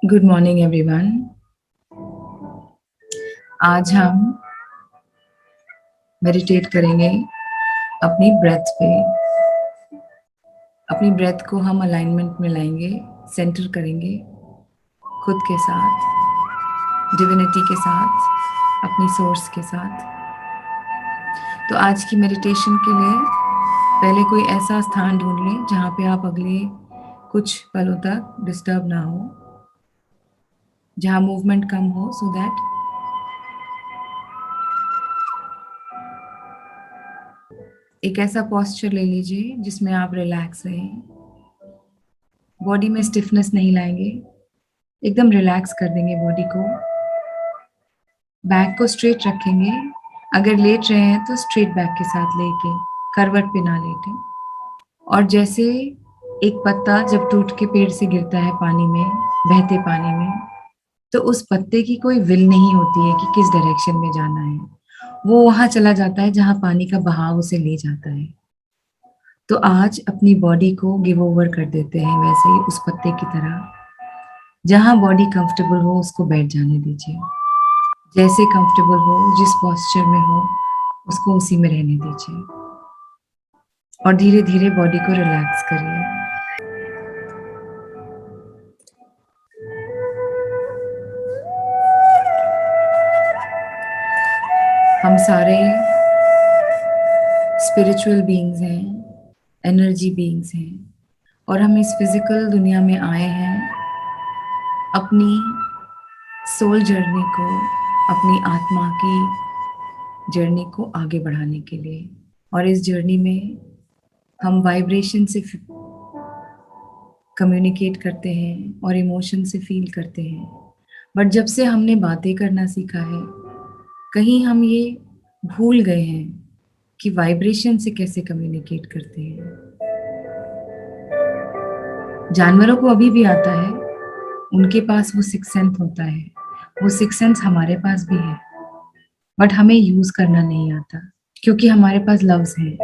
Good morning everyone. आज हम meditate करेंगे अपनी ब्रेथ पे। अपनी ब्रेथ को हम अलाइनमेंट में लाएंगे, सेंटर करेंगे खुद के साथ, डिविनिटी के साथ, अपनी सोर्स के साथ। तो आज की मेडिटेशन के लिए पहले कोई ऐसा स्थान ढूंढ लें जहाँ पे आप अगले कुछ पलों तक डिस्टर्ब ना हो, जहाँ मूवमेंट कम हो, सो दैट एक ऐसा पोस्चर ले लीजिए जिसमें आप रिलैक्स रहें। बॉडी में स्टिफनेस नहीं लाएंगे, एकदम रिलैक्स कर देंगे बॉडी को। बैक को स्ट्रेट रखेंगे। अगर लेट रहे हैं तो स्ट्रेट बैक के साथ लेके, करवट पे ना लेटें। और जैसे एक पत्ता जब टूट के पेड़ से गिरता है पानी में, बहते पानी में, तो उस पत्ते की कोई विल नहीं होती है कि किस डायरेक्शन में जाना है। वो वहां चला जाता है जहां पानी का बहाव उसे ले जाता है। तो आज अपनी बॉडी को गिव ओवर कर देते हैं वैसे ही, उस पत्ते की तरह। जहां बॉडी कंफर्टेबल हो उसको बैठ जाने दीजिए। जैसे कंफर्टेबल हो, जिस पोस्चर में हो, उसको उसी में रहने दीजिए। और धीरे धीरे बॉडी को रिलैक्स करिए। हम सारे स्पिरिचुअल बीइंग्स हैं, एनर्जी बीइंग्स हैं, और हम इस फिजिकल दुनिया में आए हैं अपनी सोल जर्नी को, अपनी आत्मा की जर्नी को आगे बढ़ाने के लिए। और इस जर्नी में हम वाइब्रेशन से कम्युनिकेट करते हैं और इमोशन से फील करते हैं। बट जब से हमने बातें करना सीखा है, कहीं हम ये भूल गए हैं कि वाइब्रेशन से कैसे कम्युनिकेट करते हैं। जानवरों को अभी भी आता है, उनके पास वो सिक्स सेंस होता है, वो सिक्स सेंस हमारे पास भी है, बट हमें यूज करना नहीं आता क्योंकि हमारे पास लव्स हैं।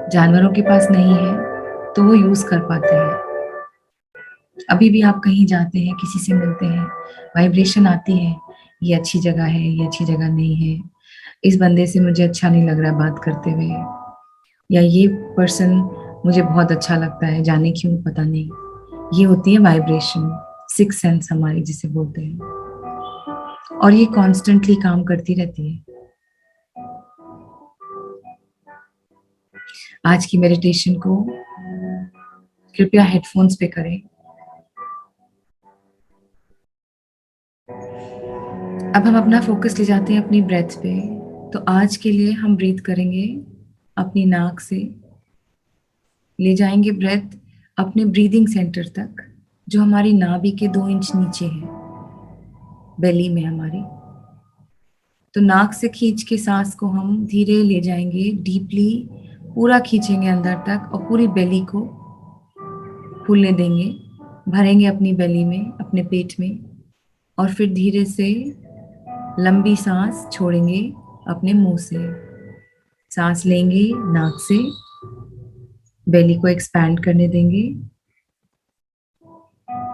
जानवरों के पास नहीं है तो वो यूज कर पाते हैं। अभी भी आप कहीं जाते हैं, किसी से मिलते हैं, वाइब्रेशन आती है, ये अच्छी जगह है, ये अच्छी जगह नहीं है, इस बंदे से मुझे अच्छा नहीं लग रहा है बात करते हुए, या ये पर्सन मुझे बहुत अच्छा लगता है, जाने क्यों पता नहीं। ये होती है वाइब्रेशन, सिक्स सेंस हमारी जिसे बोलते हैं। और ये कॉन्स्टेंटली काम करती रहती है। आज की मेडिटेशन को कृपया हेडफोन्स पे करें। अब हम अपना फोकस ले जाते हैं अपनी ब्रेथ पे। तो आज के लिए हम ब्रीथ करेंगे अपनी नाक से, ले जाएंगे ब्रेथ अपने ब्रीदिंग सेंटर तक, जो हमारी नाभि के 2 इंच नीचे है, बेली में हमारी। तो नाक से खींच के सांस को हम धीरे ले जाएंगे, डीपली पूरा खींचेंगे अंदर तक और पूरी बेली को फूलने देंगे, भरेंगे अपनी बेली में, अपने पेट में। और फिर धीरे से लंबी सांस छोड़ेंगे अपने मुंह से। सांस लेंगे नाक से, बेली को एक्सपैंड करने देंगे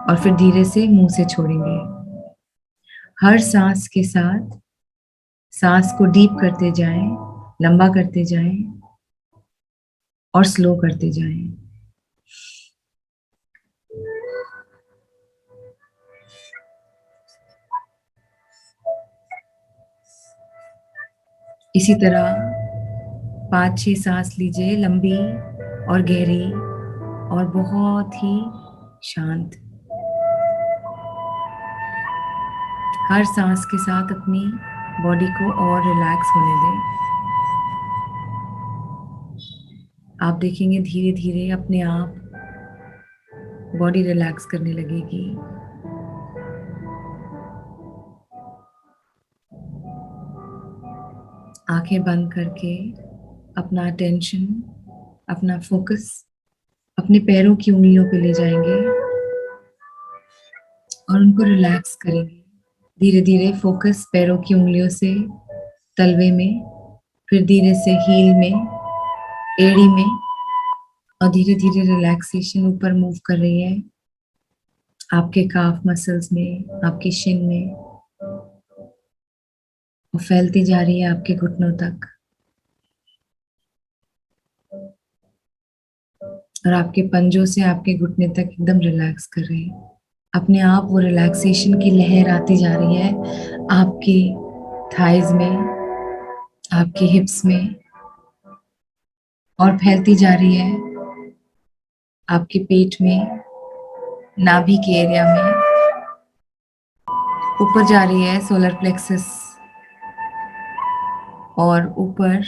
और फिर धीरे से मुंह से छोड़ेंगे। हर सांस के साथ सांस को डीप करते जाएं, लंबा करते जाएं और स्लो करते जाएं। इसी तरह 5-6 सांस लीजिए, लंबी और गहरी और बहुत ही शांत। हर सांस के साथ अपनी बॉडी को और रिलैक्स होने दें। आप देखेंगे धीरे धीरे अपने आप बॉडी रिलैक्स करने लगेगी। आंखें बंद करके अपना अटेंशन, अपना फोकस अपने पैरों की उंगलियों पे ले जाएंगे और उनको रिलैक्स करेंगे। धीरे धीरे फोकस पैरों की उंगलियों से तलवे में, फिर धीरे से हील में, एड़ी में, और धीरे धीरे रिलैक्सेशन ऊपर मूव कर रही है। आपके काफ मसल्स में, आपके शिन में, और फैलती जा रही है आपके घुटनों तक। और आपके पंजों से आपके घुटने तक एकदम रिलैक्स कर रहे हैं। अपने आप वो रिलैक्सेशन की लहर आती जा रही है आपके थाइज में, आपके हिप्स में, और फैलती जा रही है आपके पेट में, नाभि के एरिया में, ऊपर जा रही है सोलर प्लेक्सस, और ऊपर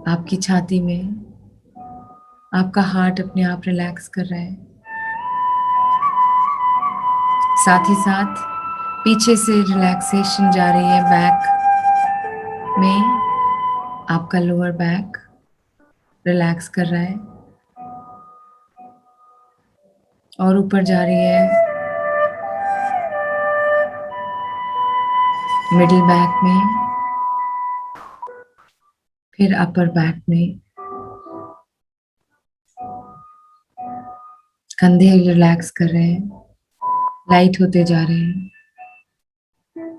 आपकी छाती में। आपका हार्ट अपने आप रिलैक्स कर रहा है। साथ ही साथ पीछे से रिलैक्सेशन जा रही है बैक में। आपका लोअर बैक रिलैक्स कर रहा है, और ऊपर जा रही है मिडिल बैक में, फिर अपर बैक में। कंधे रिलैक्स कर रहे हैं, लाइट होते जा रहे हैं।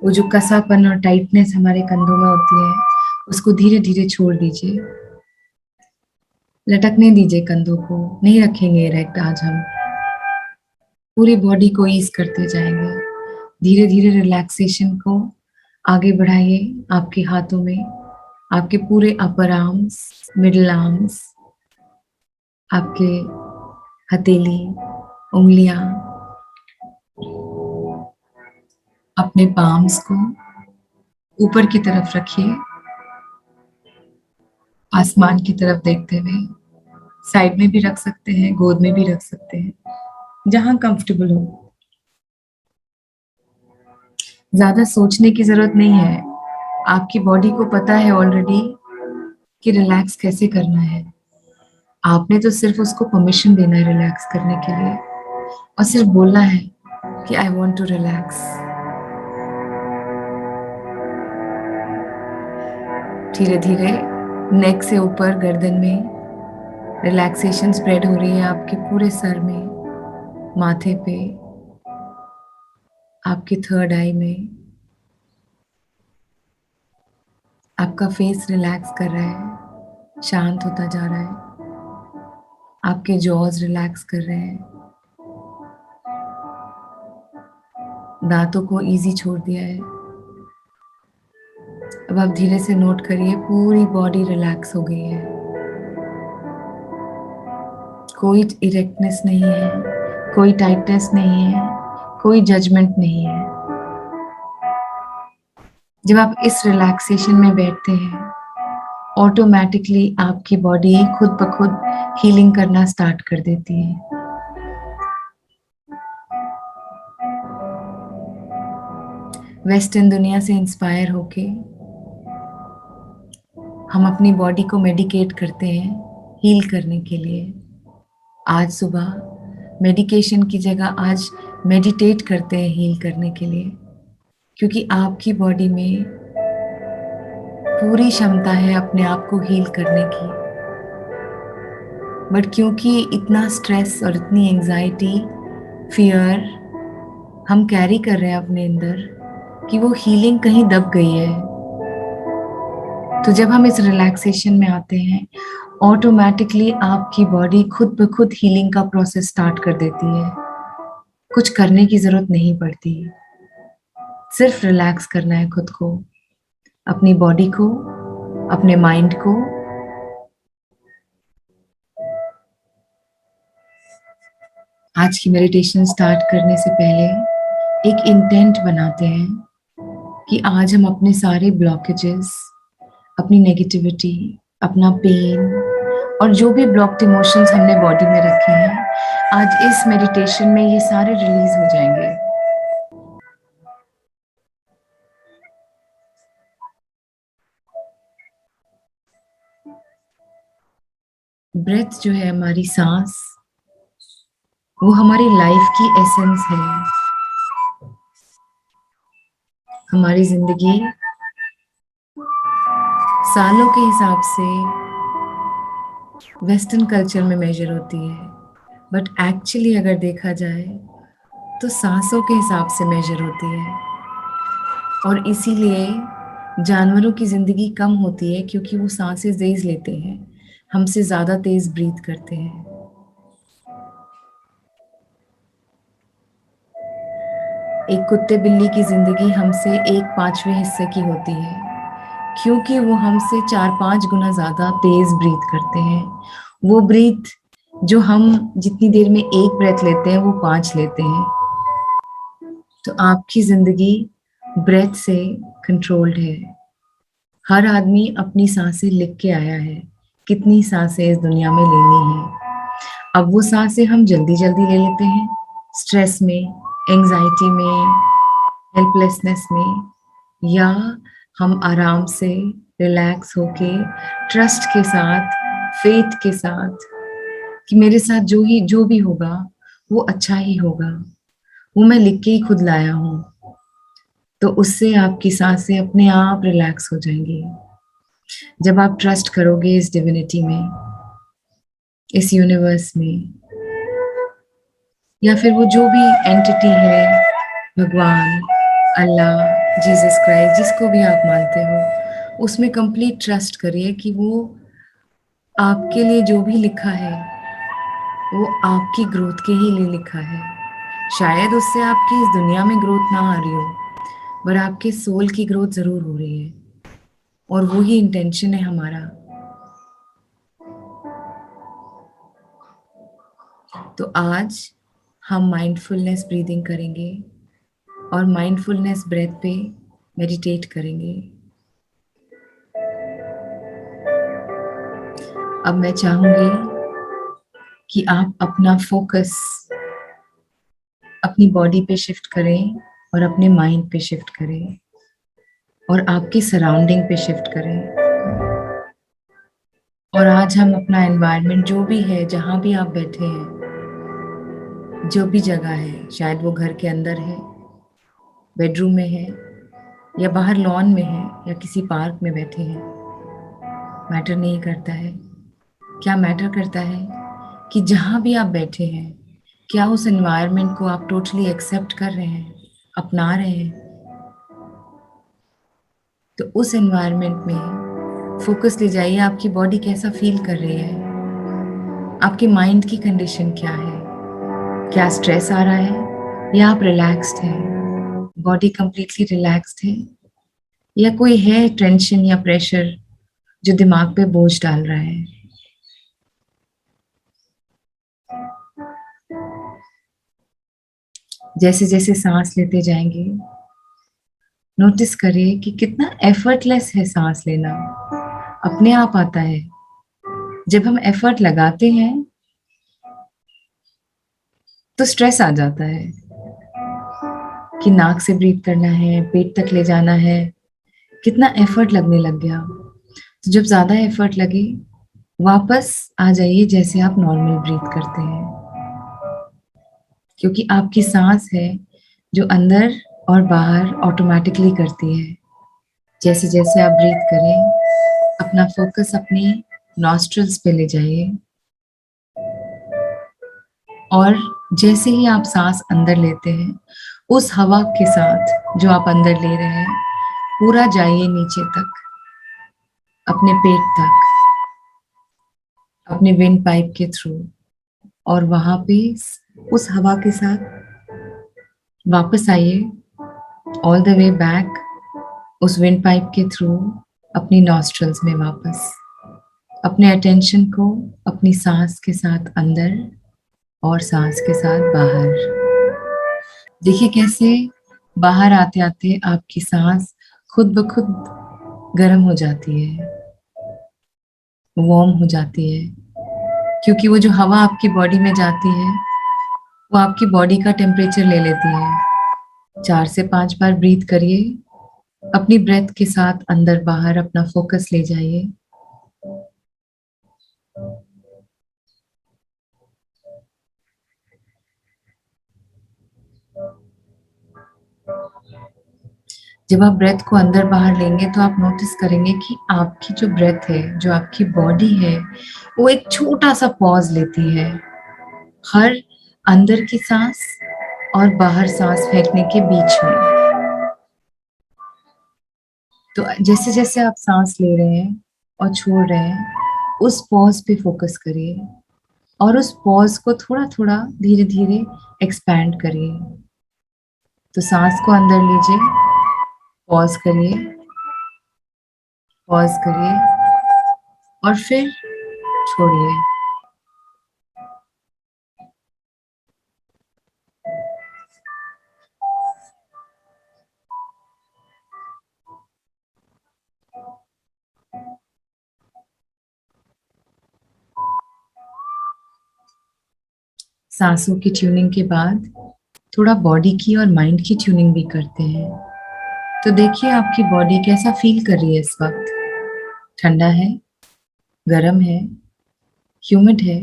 वो जो कसापन और टाइटनेस हमारे कंधों में होती है, उसको धीरे धीरे छोड़ दीजिए। लटकने दीजिए कंधों को, नहीं रखेंगे इरेक्ट आज हम। पूरी बॉडी को ईज करते जाएंगे। धीरे धीरे रिलैक्सेशन को आगे बढ़ाइए आपके हाथों में, आपके पूरे अपर आर्म्स, मिडिल आर्म्स, आपके हथेली, उंगलियां, अपने पाम्स को ऊपर की तरफ रखिए, आसमान की तरफ देखते हुए। साइड में भी रख सकते हैं, गोद में भी रख सकते हैं, जहां कंफर्टेबल हो। ज्यादा सोचने की जरूरत नहीं है। आपकी बॉडी को पता है ऑलरेडी कि रिलैक्स कैसे करना है। आपने तो सिर्फ उसको परमिशन देना है रिलैक्स करने के लिए, और सिर्फ बोलना है कि आई वॉन्ट टू रिलैक्स। धीरे धीरे नेक से ऊपर गर्दन में रिलैक्सेशन स्प्रेड हो रही है, आपके पूरे सर में, माथे पे, आपके थर्ड आई में। आपका फेस रिलैक्स कर रहा है, शांत होता जा रहा है। आपके जॉज रिलैक्स कर रहे हैं, दांतों को इजी छोड़ दिया है। अब आप धीरे से नोट करिए, पूरी बॉडी रिलैक्स हो गई है। कोई इरेक्टनेस नहीं है, कोई टाइटनेस नहीं है, कोई जजमेंट नहीं है। जब आप इस रिलैक्सेशन में बैठते हैं, ऑटोमेटिकली आपकी बॉडी खुद ब खुद हीलिंग करना स्टार्ट कर देती है। वेस्टर्न दुनिया से इंस्पायर होके हम अपनी बॉडी को मेडिकेट करते हैं हील करने के लिए। आज सुबह मेडिकेशन की जगह आज मेडिटेट करते हैं हील करने के लिए, क्योंकि आपकी बॉडी में पूरी क्षमता है अपने आप को हील करने की। बट क्योंकि इतना स्ट्रेस और इतनी एंजाइटी, फियर हम कैरी कर रहे हैं अपने अंदर, कि वो हीलिंग कहीं दब गई है। तो जब हम इस रिलैक्सेशन में आते हैं, ऑटोमेटिकली आपकी बॉडी खुद ब खुद हीलिंग का प्रोसेस स्टार्ट कर देती है। कुछ करने की जरूरत नहीं पड़ती, सिर्फ रिलैक्स करना है खुद को, अपनी बॉडी को, अपने माइंड को। आज की मेडिटेशन स्टार्ट करने से पहले एक इंटेंट बनाते हैं कि आज हम अपने सारे ब्लॉकेजेस, अपनी नेगेटिविटी, अपना पेन, और जो भी ब्लॉक्ड इमोशंस हमने बॉडी में रखे हैं, आज इस मेडिटेशन में ये सारे रिलीज हो जाएंगे। ब्रेथ जो है, हमारी सांस, वो हमारी लाइफ की एसेंस है। हमारी जिंदगी सालों के हिसाब से वेस्टर्न कल्चर में मेजर होती है, बट एक्चुअली अगर देखा जाए तो सांसों के हिसाब से मेजर होती है, और इसीलिए जानवरों की जिंदगी कम होती है क्योंकि वो सांसें तेज लेते हैं, हमसे ज्यादा तेज ब्रीथ करते हैं। एक कुत्ते बिल्ली की जिंदगी हमसे 1/5वें हिस्से की होती है क्योंकि वो हमसे 4-5 गुना ज्यादा तेज ब्रीथ करते हैं। वो ब्रीथ जो हम जितनी देर में एक ब्रेथ लेते हैं वो 5 लेते हैं। तो आपकी जिंदगी ब्रेथ से कंट्रोल्ड है। हर आदमी अपनी सांसें लिख के आया है, कितनी सांसें इस दुनिया में लेनी है। अब वो सांसें हम जल्दी जल्दी ले लेते हैं, स्ट्रेस में, एंजाइटी में, हेल्पलेसनेस में, या हम आराम से रिलैक्स होके ट्रस्ट के साथ, फेथ के साथ कि मेरे साथ जो भी होगा वो अच्छा ही होगा, वो मैं लिख के ही खुद लाया हूँ। तो उससे आपकी सांसें अपने आप रिलैक्स हो जाएंगी। जब आप ट्रस्ट करोगे इस डिविनिटी में, इस यूनिवर्स में, या फिर वो जो भी एंटिटी है, भगवान, अल्लाह, जीसस क्राइस्ट, जिसको भी आप मानते हो, उसमें कंप्लीट ट्रस्ट करिए कि वो आपके लिए जो भी लिखा है वो आपकी ग्रोथ के ही लिए लिखा है। शायद उससे आपकी इस दुनिया में ग्रोथ ना आ रही हो, पर आपके सोल की ग्रोथ जरूर हो रही है, और वो ही इंटेंशन है हमारा। तो आज हम माइंडफुलनेस ब्रीदिंग करेंगे और माइंडफुलनेस ब्रेथ पे मेडिटेट करेंगे। अब मैं चाहूंगी कि आप अपना फोकस अपनी बॉडी पे शिफ्ट करें और अपने माइंड पे शिफ्ट करें और आपकी सराउंडिंग पे शिफ्ट करें। और आज हम अपना एनवायरनमेंट, जो भी है, जहां भी आप बैठे हैं, जो भी जगह है, शायद वो घर के अंदर है, बेडरूम में है, या बाहर लॉन में है, या किसी पार्क में बैठे हैं, मैटर नहीं करता है। क्या मैटर करता है कि जहां भी आप बैठे हैं, क्या उस एनवायरनमेंट को आप टोटली एक्सेप्ट कर रहे हैं, अपना रहे हैं। तो उस एनवायरनमेंट में फोकस ले जाइए, आपकी बॉडी कैसा फील कर रही है, आपके माइंड की कंडीशन क्या है, क्या स्ट्रेस आ रहा है या आप रिलैक्स्ड हैं, बॉडी कंप्लीटली रिलैक्स्ड है, या कोई है टेंशन या प्रेशर जो दिमाग पे बोझ डाल रहा है। जैसे जैसे सांस लेते जाएंगे, नोटिस करिए कि कितना एफर्टलेस है सांस लेना, अपने आप आता है। जब हम एफर्ट लगाते हैं तो स्ट्रेस आ जाता है कि नाक से ब्रीथ करना है, पेट तक ले जाना है, कितना एफर्ट लगने लग गया। तो जब ज्यादा एफर्ट लगे, वापस आ जाइए जैसे आप नॉर्मल ब्रीथ करते हैं, क्योंकि आपकी सांस है जो अंदर और बाहर ऑटोमेटिकली करती है। जैसे जैसे आप ब्रीथ करें, अपना फोकस अपने नॉस्ट्रल्स पे ले जाइए, और जैसे ही आप सांस अंदर लेते हैं, उस हवा के साथ जो आप अंदर ले रहे हैं, पूरा जाइए नीचे तक, अपने पेट तक, अपने विंड पाइप के थ्रू, और वहां पे उस हवा के साथ वापस आइए, ऑल द वे बैक, उस विंड पाइप के थ्रू अपनी नॉस्ट्रल्स में वापस। अपने अटेंशन को अपनी सांस के साथ अंदर और सांस के साथ बाहर। देखिए कैसे बाहर आते आते आपकी सांस खुद ब खुद गर्म हो जाती है, वार्म हो जाती है, क्योंकि वो जो हवा आपकी बॉडी में जाती है वो आपकी बॉडी का टेम्परेचर ले लेती है। 4 से 5 बार ब्रीथ करिए, अपनी ब्रेथ के साथ अंदर बाहर अपना फोकस ले जाइए। जब आप ब्रेथ को अंदर बाहर लेंगे तो आप नोटिस करेंगे कि आपकी जो ब्रेथ है, जो आपकी बॉडी है, वो एक छोटा सा पॉज लेती है। हर अंदर की सांस और बाहर सांस फेंकने के बीच में। तो जैसे जैसे आप सांस ले रहे हैं और छोड़ रहे हैं, उस पॉज पे फोकस करिए और उस पॉज को थोड़ा थोड़ा धीरे धीरे एक्सपैंड करिए। तो सांस को अंदर लीजिए, पॉज करिए, पॉज करिए और फिर छोड़िए। सांसों की ट्यूनिंग के बाद थोड़ा बॉडी की और माइंड की ट्यूनिंग भी करते हैं। तो देखिए आपकी बॉडी कैसा फील कर रही है इस वक्त। ठंडा है, गर्म है, ह्यूमिड है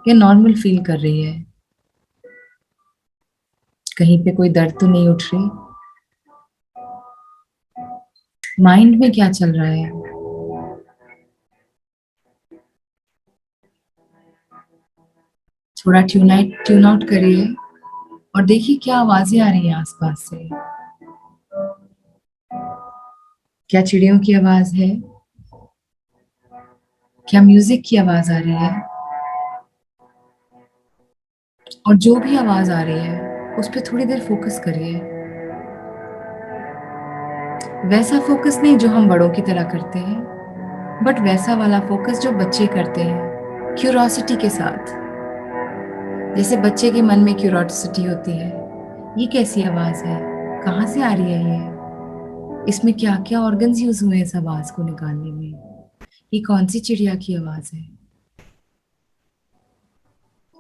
या नॉर्मल फील कर रही है? कहीं पे कोई दर्द तो नहीं उठ रही? माइंड में क्या चल रहा है? थोड़ा ट्यून आउट करिए और देखिए क्या आवाजें आ रही हैं आसपास से। क्या चिड़ियों की आवाज है? क्या म्यूजिक की आवाज आ रही है? और जो भी आवाज आ रही है उस पर थोड़ी देर फोकस करिए। वैसा फोकस नहीं जो हम बड़ों की तरह करते हैं, बट वैसा वाला फोकस जो बच्चे करते हैं, क्यूरोसिटी के साथ। जैसे बच्चे के मन में क्यूरोसिटी होती है, ये कैसी आवाज है, कहाँ से आ रही है इसमें क्या क्या ऑर्गन्स यूज हुए हैं इस आवाज को निकालने में, ये कौन सी चिड़िया की आवाज है।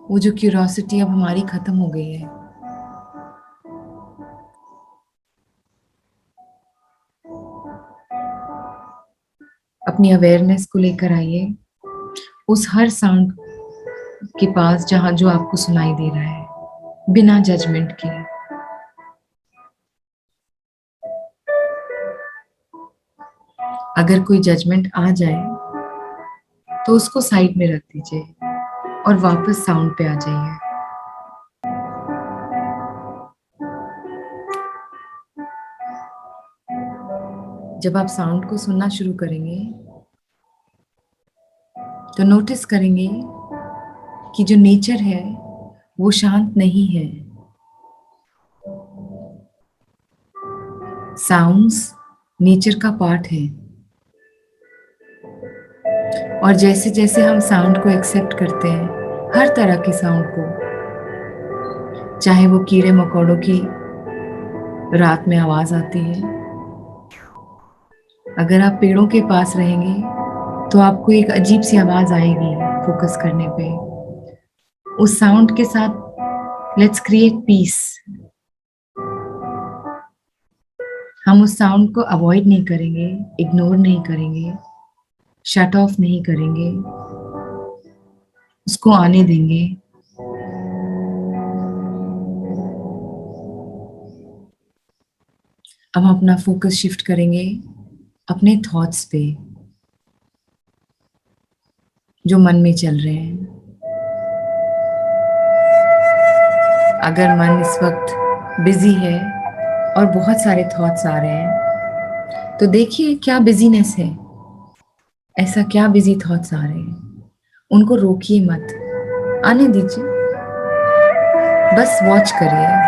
वो जो क्यूरोसिटी अब हमारी खत्म हो गई है। अपनी अवेयरनेस को लेकर आइए उस हर साउंड के पास जहां जो आपको सुनाई दे रहा है, बिना जजमेंट के। अगर कोई जजमेंट आ जाए तो उसको साइड में रख दीजिए और वापस साउंड पे आ जाइए। जब आप साउंड को सुनना शुरू करेंगे तो नोटिस करेंगे कि जो नेचर है वो शांत नहीं है। साउंड्स नेचर का पार्ट है और जैसे जैसे हम साउंड को एक्सेप्ट करते हैं, हर तरह के साउंड को, चाहे वो कीड़े मकोड़ों की रात में आवाज आती है, अगर आप पेड़ों के पास रहेंगे तो आपको एक अजीब सी आवाज आएगी फोकस करने पे। उस साउंड के साथ लेट्स क्रिएट पीस। हम उस साउंड को अवॉइड नहीं करेंगे, इग्नोर नहीं करेंगे, शट ऑफ नहीं करेंगे, उसको आने देंगे। अब हम अपना फोकस शिफ्ट करेंगे अपने थॉट्स पे जो मन में चल रहे हैं। अगर मन इस वक्त बिजी है और बहुत सारे थॉट्स आ रहे हैं, तो देखिए क्या बिजीनेस है, ऐसा क्या बिजी थॉट्स आ रहे हैं, उनको रोकिए मत, आने दीजिए, बस वॉच करिए।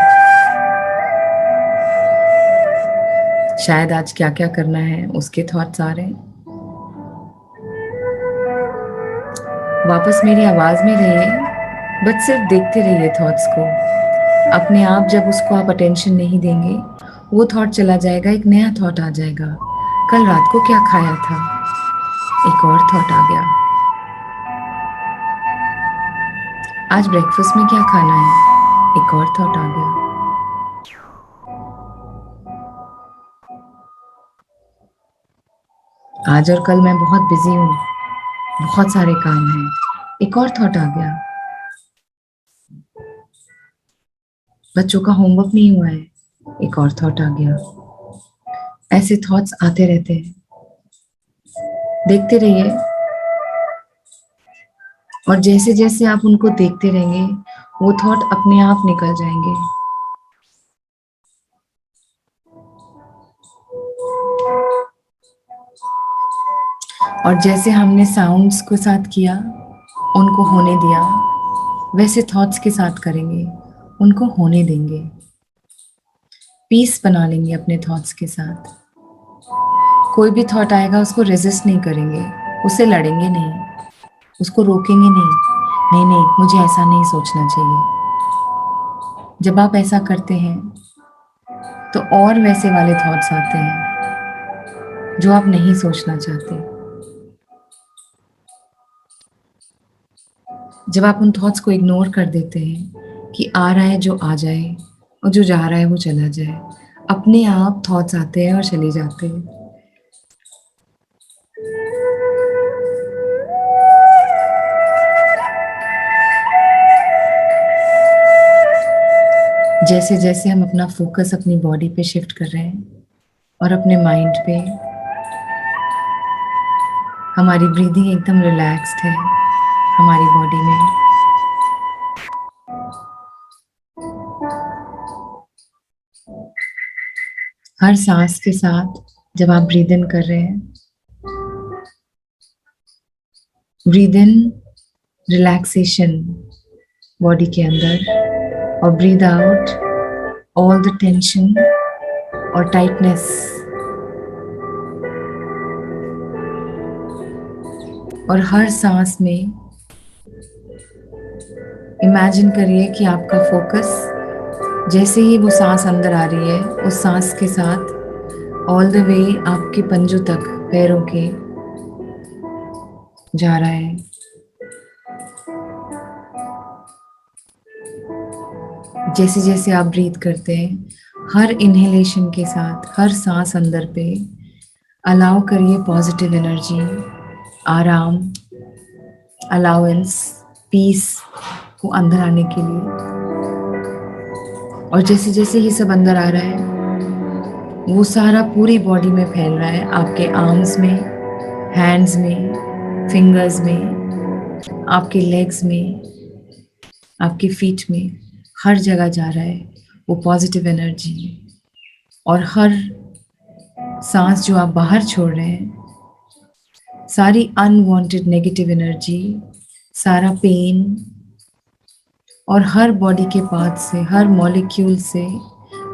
शायद आज क्या क्या करना है उसके थॉट्स आ रहे हैं। वापस मेरी आवाज में रहिए, बस सिर्फ देखते रहिए थॉट्स को। अपने आप जब उसको आप अटेंशन नहीं देंगे, वो थॉट चला जाएगा, एक नया थॉट आ जाएगा। कल रात को क्या खाया था, एक और थॉट आ गया। आज ब्रेकफास्ट में क्या खाना है, एक और थॉट आ गया। आज और कल मैं बहुत बिजी हूँ, बहुत सारे काम हैं, एक और थॉट आ गया। बच्चों का होमवर्क नहीं हुआ है, एक और थॉट आ गया। ऐसे थॉट्स आते रहते हैं, देखते रहिए। और जैसे जैसे आप उनको देखते रहेंगे, वो थॉट अपने आप निकल जाएंगे। और जैसे हमने साउंड्स के साथ किया, उनको होने दिया, वैसे थॉट्स के साथ करेंगे, उनको होने देंगे। पीस बना लेंगे अपने थॉट्स के साथ। कोई भी थॉट आएगा उसको रेजिस्ट नहीं करेंगे, उससे लड़ेंगे नहीं, उसको रोकेंगे नहीं, नहीं नहीं मुझे ऐसा नहीं सोचना चाहिए। जब आप ऐसा करते हैं तो और वैसे वाले थॉट्स आते हैं जो आप नहीं सोचना चाहते। जब आप उन थॉट्स को इग्नोर कर देते हैं कि आ रहा है जो आ जाए और जो जा रहा है वो चला जाए, अपने आप थॉट्स आते हैं और चले जाते हैं। जैसे जैसे हम अपना फोकस अपनी बॉडी पे शिफ्ट कर रहे हैं और अपने माइंड पे, हमारी ब्रीदिंग एकदम रिलैक्स्ड है हमारी बॉडी में। हर सांस के साथ जब आप ब्रीद इन कर रहे हैं, ब्रीद इन रिलैक्सेशन बॉडी के अंदर, और breathe out all the tension और टाइटनेस। और हर सांस में इमेजिन करिए कि आपका फोकस, जैसे ही वो सांस अंदर आ रही है, उस सांस के साथ ऑल द वे आपके पंजों तक, पैरों के जा रहा है। जैसे जैसे आप ब्रीथ करते हैं, हर इनहेलेशन के साथ, हर सांस अंदर पे अलाउ करिए पॉजिटिव एनर्जी, आराम, अलाउंस, पीस को अंदर आने के लिए। और जैसे जैसे ये सब अंदर आ रहा है, वो सारा पूरी बॉडी में फैल रहा है, आपके आर्म्स में, हैंड्स में, फिंगर्स में, आपके लेग्स में, आपके फीट में, हर जगह जा रहा है वो पॉजिटिव एनर्जी। और हर सांस जो आप बाहर छोड़ रहे हैं, सारी अनवांटेड नेगेटिव एनर्जी, सारा पेन, और हर बॉडी के पार्ट से, हर मॉलिक्यूल से,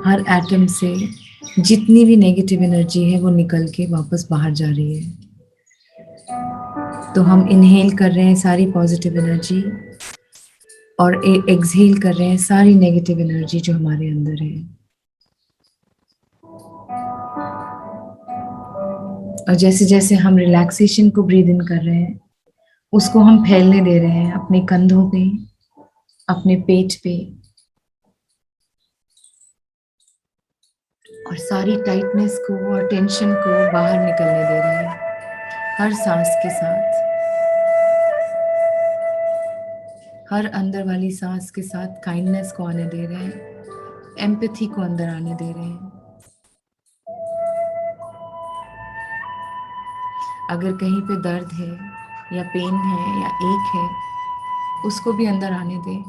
हर एटम से जितनी भी नेगेटिव एनर्जी है वो निकल के वापस बाहर जा रही है। तो हम इनहेल कर रहे हैं सारी पॉजिटिव एनर्जी, और एक्सहेल कर रहे हैं सारी नेगेटिव एनर्जी जो हमारे अंदर है। और जैसे जैसे हम रिलैक्सेशन को ब्रीद इन कर रहे हैं, उसको हम फैलने दे रहे हैं अपने कंधों पे, अपने पेट पे, और सारी टाइटनेस को और टेंशन को बाहर निकलने दे रहे हैं हर सांस के साथ। हर अंदर वाली सांस के साथ काइंडनेस को आने दे रहे हैं, एम्पैथी को अंदर आने दे रहे हैं। अगर कहीं पे दर्द है या पेन है या एक है, उसको भी अंदर आने दें।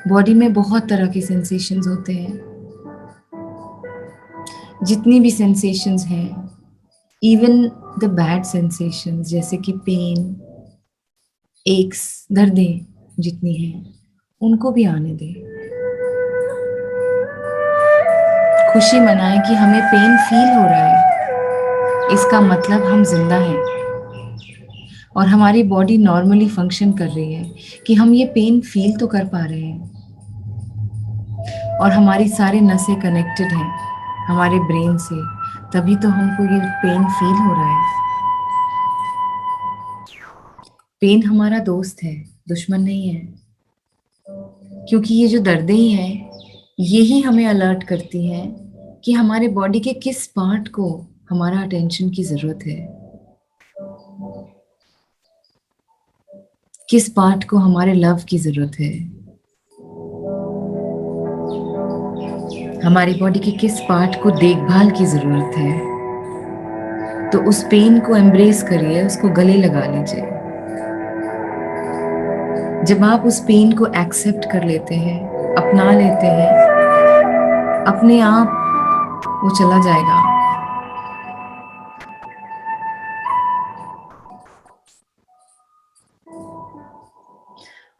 बॉडी में बहुत तरह के सेंसेशंस होते हैं। जितनी भी सेंसेशंस हैं, इवन द बैड सेंसेशंस, जैसे कि पेन, एक्स, दर्दें जितनी हैं, उनको भी आने दें। खुशी मनाएं कि हमें पेन फील हो रहा है, इसका मतलब हम जिंदा हैं और हमारी बॉडी नॉर्मली फंक्शन कर रही है, कि हम ये पेन फील तो कर पा रहे हैं। और हमारी सारे नसें कनेक्टेड हैं हमारे ब्रेन से, तभी तो हमको ये पेन फील हो रहा है। पेन हमारा दोस्त है, दुश्मन नहीं है, क्योंकि ये जो दर्दें हैं, यही हमें अलर्ट करती हैं कि हमारे बॉडी के किस पार्ट को हमारा अटेंशन की जरूरत है, किस पार्ट को हमारे लव की जरूरत है, हमारी बॉडी के किस पार्ट को देखभाल की जरूरत है। तो उस पेन को एम्ब्रेस करिए, उसको गले लगा लीजिए। जब आप उस पेन को एक्सेप्ट कर लेते हैं, अपना लेते हैं, अपने आप वो चला जाएगा।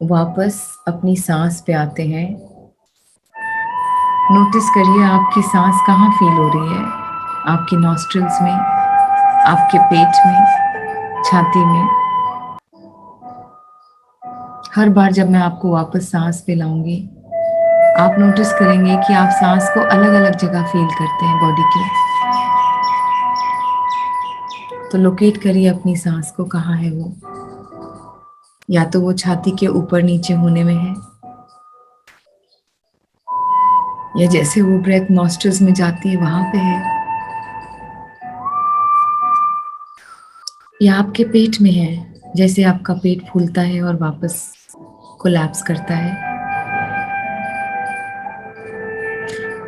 वापस अपनी सांस पे आते हैं। नोटिस करिए आपकी सांस कहाँ फील हो रही है। आपकी नॉस्ट्रल्स में, आपके पेट में, छाती में। हर बार जब मैं आपको वापस सांस पे लाऊंगी, आप नोटिस करेंगे कि आप सांस को अलग अलग जगह फील करते हैं बॉडी के। तो लोकेट करिए अपनी सांस को, कहाँ है वो। या तो वो छाती के ऊपर नीचे होने में है, या जैसे वो ब्रेथ नॉस्ट्रल्स में जाती है वहां पे है, या आपके पेट में है, जैसे आपका पेट फूलता है और वापस कोलैप्स करता है।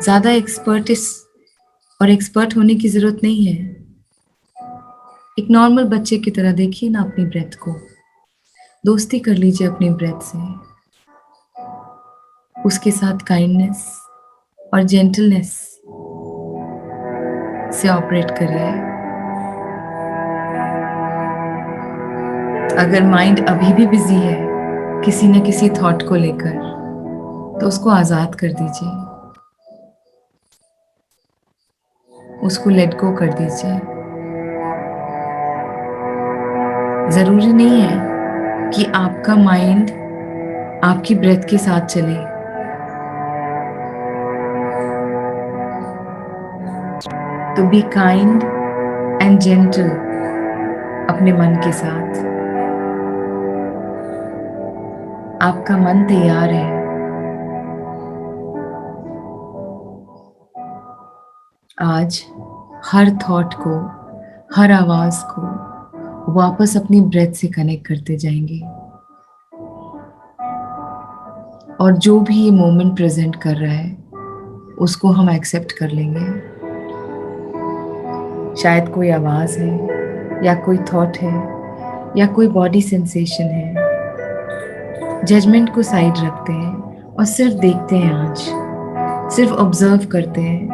ज्यादा एक्सपर्ट होने की जरूरत नहीं है। एक नॉर्मल बच्चे की तरह देखिए ना अपनी ब्रेथ को। दोस्ती कर लीजिए अपनी ब्रेथ से। उसके साथ काइंडनेस और जेंटलनेस से ऑपरेट करिए। अगर माइंड अभी भी बिजी है किसी न किसी थॉट को लेकर, तो उसको आजाद कर दीजिए, उसको लेट गो कर दीजिए। जरूरी नहीं है कि आपका माइंड आपकी ब्रेथ के साथ चले। तो बी काइंड एंड जेंटल अपने मन के साथ। आपका मन तैयार है। आज हर थॉट को, हर आवाज को वापस अपनी ब्रेथ से कनेक्ट करते जाएंगे। और जो भी ये मोमेंट प्रेजेंट कर रहा है उसको हम एक्सेप्ट कर लेंगे। शायद कोई आवाज है, या कोई थॉट है, या कोई बॉडी सेंसेशन है। जजमेंट को साइड रखते हैं और सिर्फ देखते हैं। आज सिर्फ ऑब्जर्व करते हैं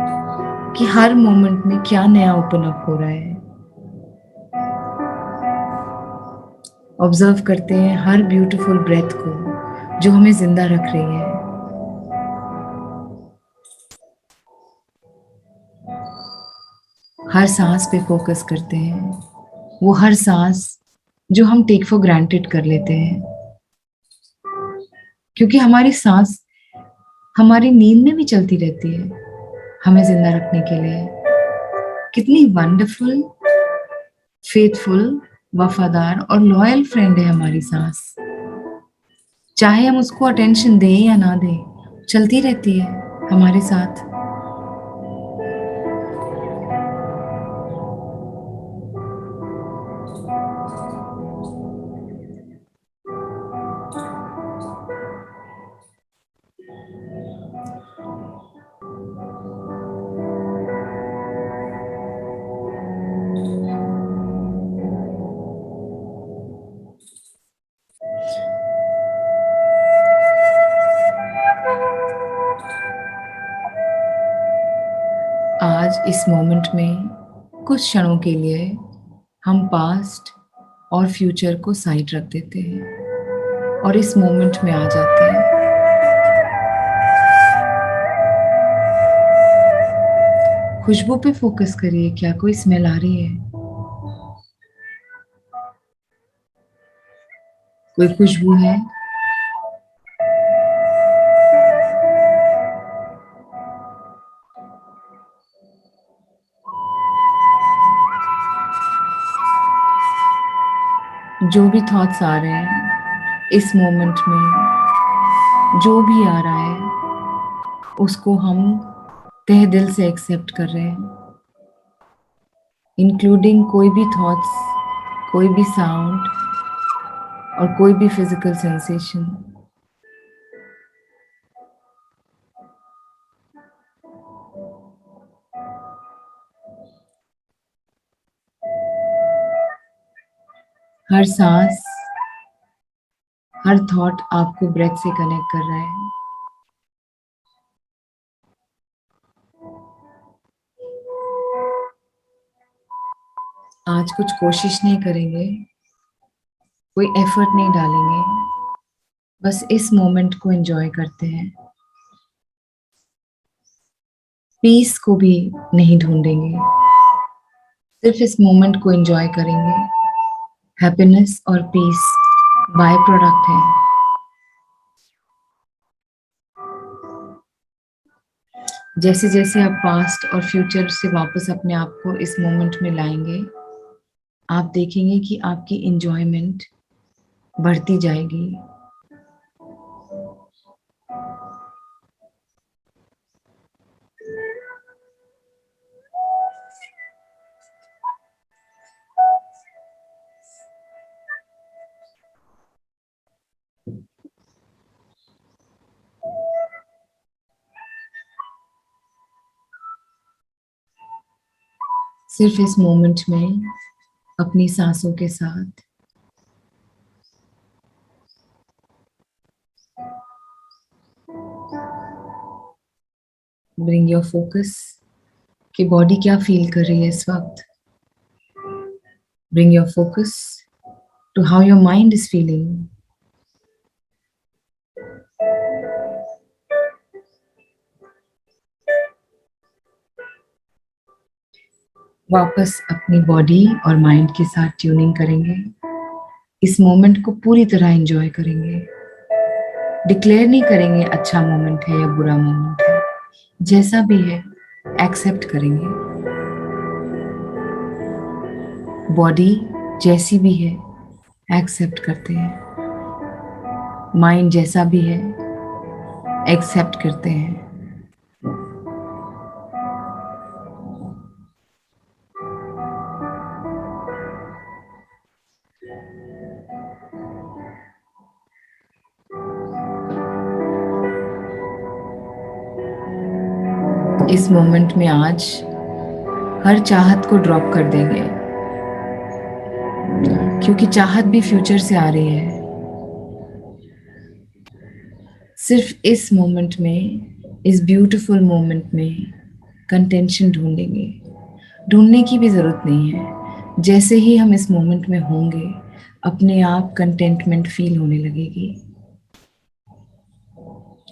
कि हर मोमेंट में क्या नया ओपन अप हो रहा है। ऑब्जर्व करते हैं हर ब्यूटीफुल ब्रेथ को जो हमें जिंदा रख रही है। हर सांस पे फोकस करते हैं, वो हर सांस जो हम टेक फॉर ग्रांटेड कर लेते हैं। क्योंकि हमारी सांस हमारी नींद में भी चलती रहती है हमें जिंदा रखने के लिए। कितनी वंडरफुल, फेथफुल, वफादार और लॉयल फ्रेंड है हमारी सांस। चाहे हम उसको अटेंशन दें या ना दें, चलती रहती है हमारे साथ। आज इस मोमेंट में कुछ क्षणों के लिए हम पास्ट और फ्यूचर को साइड रख देते हैं और इस मोमेंट में आ जाते हैं। खुशबू पे फोकस करिए, क्या कोई स्मेल आ रही है? कोई खुशबू है? जो भी थॉट्स आ रहे हैं इस मोमेंट में, जो भी आ रहा है उसको हम तहे दिल से एक्सेप्ट कर रहे हैं, इंक्लूडिंग कोई भी थॉट्स, कोई भी साउंड और कोई भी फिजिकल सेंसेशन। हर सांस, हर थॉट आपको ब्रेथ से कनेक्ट कर रहा है। आज कुछ कोशिश नहीं करेंगे, कोई एफर्ट नहीं डालेंगे, बस इस मोमेंट को एंजॉय करते हैं। पीस को भी नहीं ढूंढेंगे, सिर्फ इस मोमेंट को एंजॉय करेंगे। हैप्पीनेस और पीस बाय प्रोडक्ट है। जैसे जैसे आप पास्ट और फ्यूचर से वापस अपने आप को इस मोमेंट में लाएंगे, आप देखेंगे कि आपकी एंजॉयमेंट बढ़ती जाएगी। सिर्फ इस मोमेंट में अपनी सांसों के साथ ब्रिंग योर फोकस कि बॉडी क्या फील कर रही है इस वक्त। Bring your focus to how your mind is feeling. वापस अपनी बॉडी और माइंड के साथ ट्यूनिंग करेंगे। इस मोमेंट को पूरी तरह एंजॉय करेंगे। डिक्लेयर नहीं करेंगे अच्छा मोमेंट है या बुरा मोमेंट है, जैसा भी है एक्सेप्ट करेंगे। बॉडी जैसी भी है एक्सेप्ट करते हैं, माइंड जैसा भी है एक्सेप्ट करते हैं। इस मोमेंट में आज हर चाहत को ड्रॉप कर देंगे, क्योंकि चाहत भी फ्यूचर से आ रही है। सिर्फ इस मोमेंट में, इस ब्यूटीफुल मोमेंट में कंटेंशन ढूंढेंगे। ढूंढने की भी जरूरत नहीं है, जैसे ही हम इस मोमेंट में होंगे अपने आप कंटेंटमेंट फील होने लगेगी।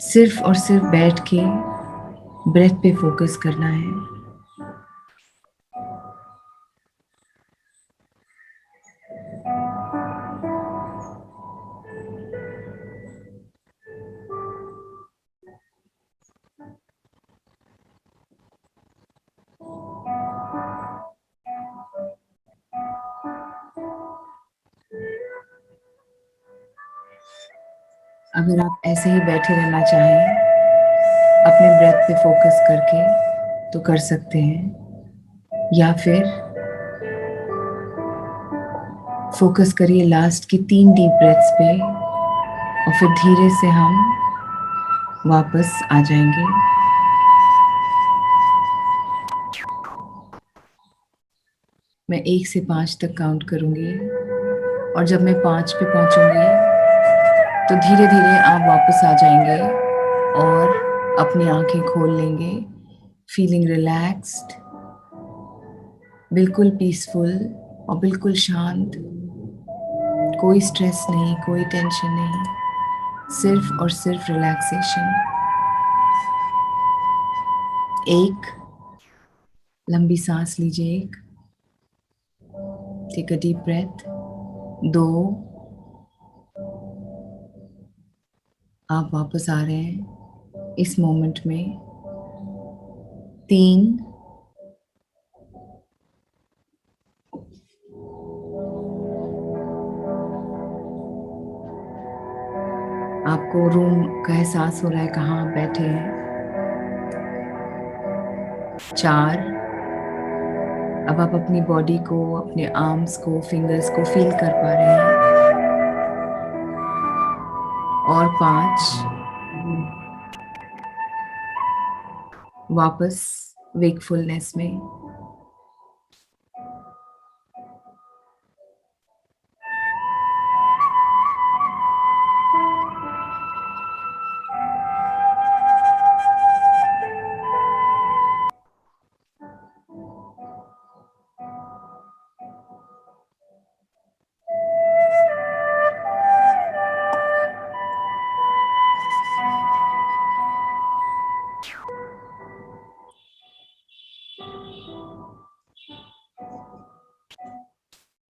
सिर्फ और सिर्फ बैठ के ब्रेथ पे फोकस करना है। अगर आप ऐसे ही बैठे रहना चाहें अपने ब्रेथ पे फोकस करके तो कर सकते हैं, या फिर फोकस करिए लास्ट की 3 डीप ब्रेथ्स पे और फिर धीरे से हम वापस आ जाएंगे। मैं 1 से 5 तक काउंट करूंगी और जब मैं 5 पे पहुंचूंगी तो धीरे धीरे आप वापस आ जाएंगे और अपनी आंखें खोल लेंगे, फीलिंग रिलैक्स्ड, बिल्कुल पीसफुल और बिल्कुल शांत। कोई स्ट्रेस नहीं, कोई टेंशन नहीं, सिर्फ और सिर्फ रिलैक्सेशन। एक लंबी सांस लीजिए, टेक अ डीप ब्रेथ। 2, आप वापस आ रहे हैं इस मोमेंट में। 3, आपको रूम का एहसास हो रहा है कहाँ आप बैठे हैं। 4, अब आप अपनी बॉडी को, अपने आर्म्स को, फिंगर्स को फील कर पा रहे हैं। और 5, वापस वेकफुलनेस में।